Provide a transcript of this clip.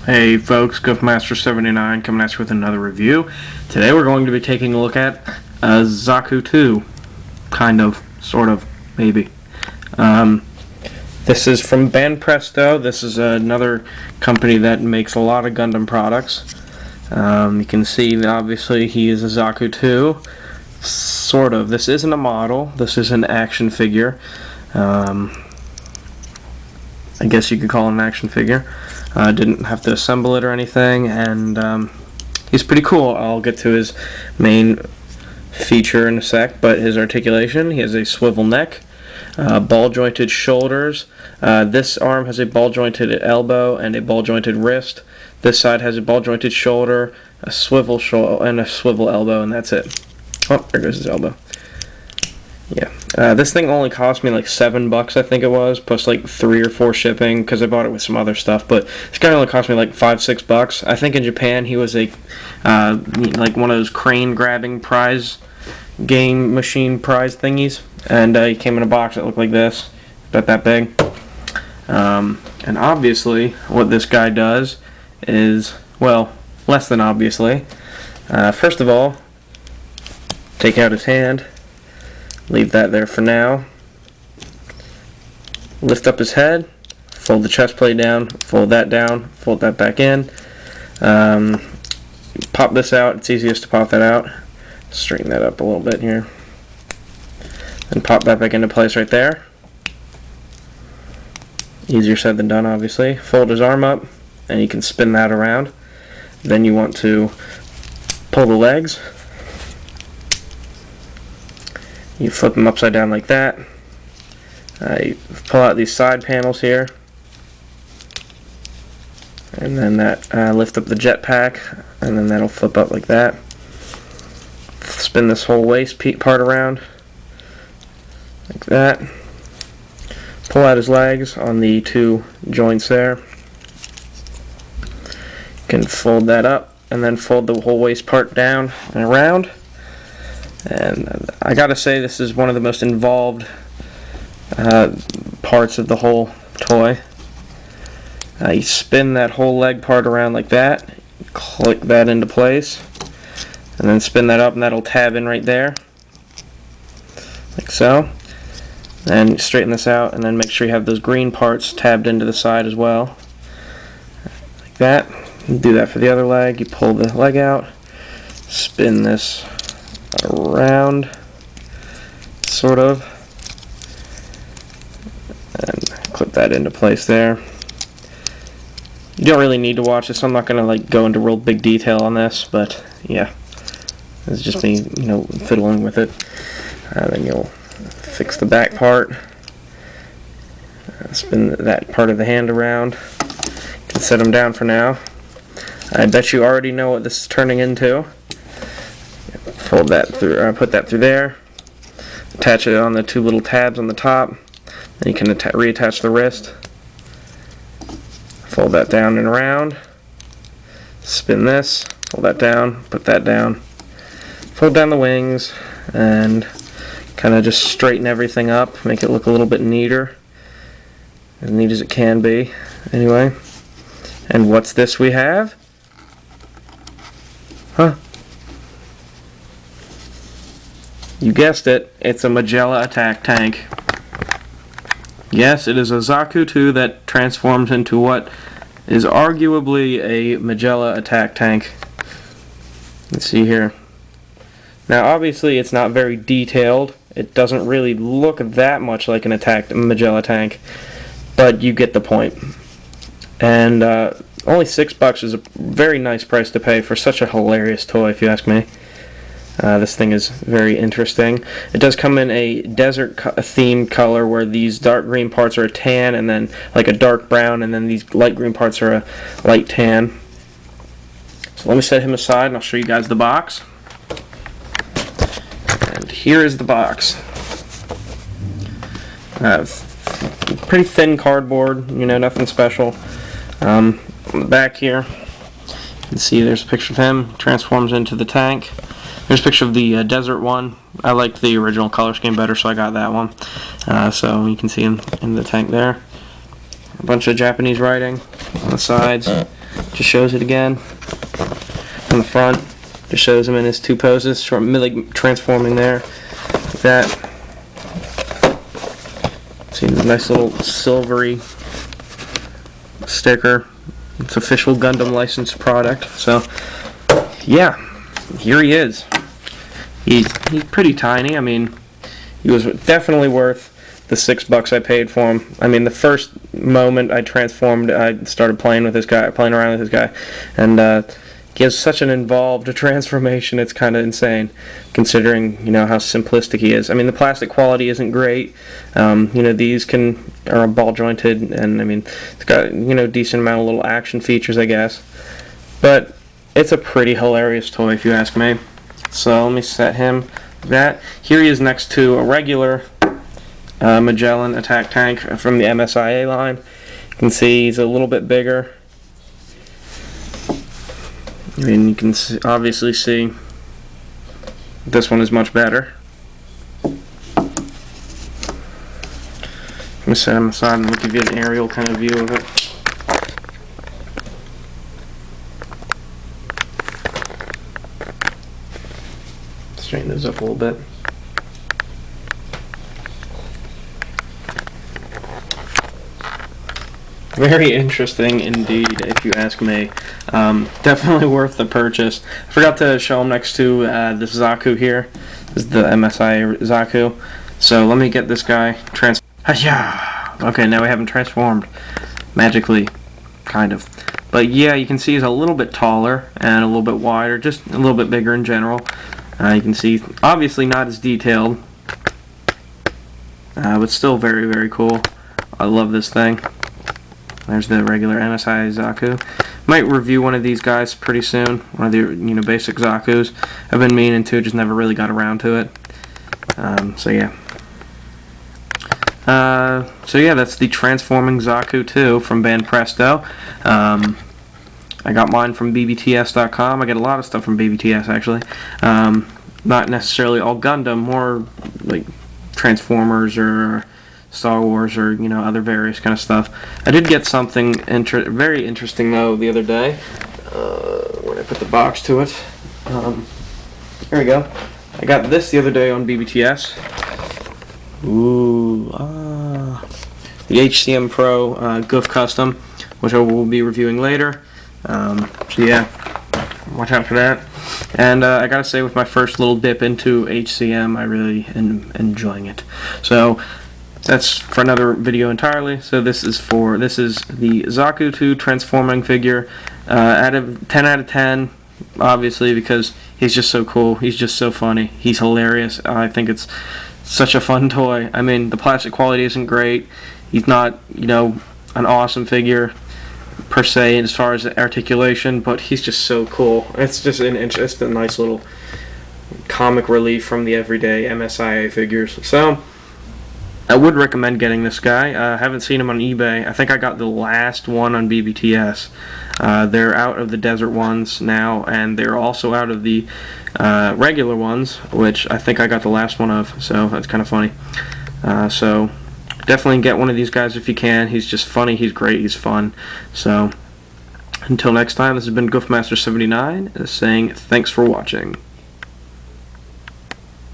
Hey folks, GoofMaster79 coming at you with another review. Today we're going to be taking a look at Zaku 2. Kind of, sort of, maybe. This is from Banpresto. This is another company that makes a lot of Gundam products. You can see that obviously he is a Zaku 2. Sort of. This isn't a model. This is an action figure. I guess you could call it an action figure. Didn't have to assemble it or anything, and he's pretty cool. I'll get to his main feature in a sec, but his articulation, he has a swivel neck, ball jointed shoulders. This arm has a ball jointed elbow and a ball jointed wrist. This side has a ball jointed shoulder, a swivel and a swivel elbow, and that's it. Oh, there goes his elbow. Yeah, this thing only cost me like $7, I think it was, plus like 3 or 4 shipping, because I bought it with some other stuff. But this guy only cost me like $5-6. I think in Japan he was a like one of those crane grabbing prize game machine prize thingies, and he came in a box that looked like this, about that big. And obviously, what this guy does is, well, less than obviously. First of all, take out his hand. Leave that there for now. Lift up his head, fold the chest plate down, fold that back in. Pop this out, it's easiest to pop that out. Straighten that up a little bit here. And pop that back into place right there. Easier said than done, obviously. Fold his arm up, and you can spin that around. Then you want to pull the legs. You flip them upside down like that. You pull out these side panels here, and then that lift up the jetpack, and then that'll flip up like that. Spin this whole waist part around like that. Pull out his legs on the 2 joints there. You can fold that up, and then fold the whole waist part down and around. And I gotta say, this is one of the most involved parts of the whole toy. You spin that whole leg part around like that, click that into place, and then spin that up, and that'll tab in right there, like so. Then straighten this out, and then make sure you have those green parts tabbed into the side as well, like that. Do that for the other leg. You pull the leg out, spin this around, sort of, and clip that into place there. You don't really need to watch this. I'm not gonna like go into real big detail on this, but yeah, it's just me, fiddling with it. Then you'll fix the back part, spin that part of the hand around. You can set them down for now. I bet you already know what this is turning into. Fold that through, put that through there, attach it on the 2 little tabs on the top, then you can reattach the wrist, fold that down and around, spin this, fold that down, put that down, fold down the wings, and kind of just straighten everything up, make it look a little bit neater, as neat as it can be, anyway. And what's this we have? Huh? You guessed it, it's a Magella attack tank. Yes, it is a Zaku 2 that transforms into what is arguably a Magella attack tank. Let's see here. Now obviously it's not very detailed. It doesn't really look that much like an Magella tank, but you get the point. And only $6 is a very nice price to pay for such a hilarious toy, if you ask me. This thing is very interesting. It does come in a desert themed color where these dark green parts are a tan, and then like a dark brown, and then these light green parts are a light tan. So let me set him aside and I'll show you guys the box. And here is the box. Pretty thin cardboard, nothing special. On the back here, you can see there's a picture of him, transforms into the tank. Here's a picture of the desert one. I liked the original color scheme better, so I got that one. So you can see him in the tank there. A bunch of Japanese writing on the sides. just shows it again. On the front, just shows him in his two poses, like transforming there, like that. See the nice little silvery sticker. It's official Gundam licensed product. So, yeah, here he is. He's pretty tiny. I mean, he was definitely worth the $6 I paid for him. I mean, the first moment I transformed, I started playing around with this guy, and he has such an involved transformation. It's kind of insane, considering how simplistic he is. I mean, the plastic quality isn't great. These are ball jointed, and I mean, it's got decent amount of little action features, I guess. But it's a pretty hilarious toy, if you ask me. So let me set him that. Here he is next to a regular Magellan attack tank from the MSIA line. You can see he's a little bit bigger. I mean, you can obviously see this one is much better. Let me set him aside and we'll give you an aerial kind of view of it. Straighten those up a little bit. Very interesting indeed, if you ask me. Definitely worth the purchase. I forgot to show him next to this Zaku here. This is the MSI Zaku. So let me get this guy Okay, now we have him transformed magically, kind of. But yeah, you can see he's a little bit taller and a little bit wider, just a little bit bigger in general. You can see, obviously not as detailed, but still very, very cool. I love this thing. There's the regular MSI Zaku. Might review one of these guys pretty soon. One of the basic Zakus. I've been meaning to, just never really got around to it. So yeah. That's the Transforming Zaku 2 from Band Presto. I got mine from bbts.com. I get a lot of stuff from BBTS actually. Not necessarily all Gundam, more like Transformers or Star Wars or other various kind of stuff. I did get something very interesting though the other day when I put the box to it. Here we go. I got this the other day on BBTS. The HCM Pro Goof Custom, which I will be reviewing later. So yeah, watch out for that. And I gotta say, with my first little dip into HCM, I really am enjoying it. So that's for another video entirely. So this is the Zaku 2 transforming figure. 10 out of 10, obviously, because he's just so cool. He's just so funny. He's hilarious. I think it's such a fun toy. I mean, the plastic quality isn't great. He's not, an awesome figure per se as far as articulation, but he's just so cool. It's just a nice little comic relief from the everyday MSIA figures. So I would recommend getting this guy. I haven't seen him on eBay. I think I got the last one on BBTS. They're out of the desert ones now, and they're also out of the regular ones, which I think I got the last one of, so that's kind of funny. So definitely get one of these guys if you can. He's just funny, he's great, he's fun. So until next time, this has been Goofmaster79 saying thanks for watching.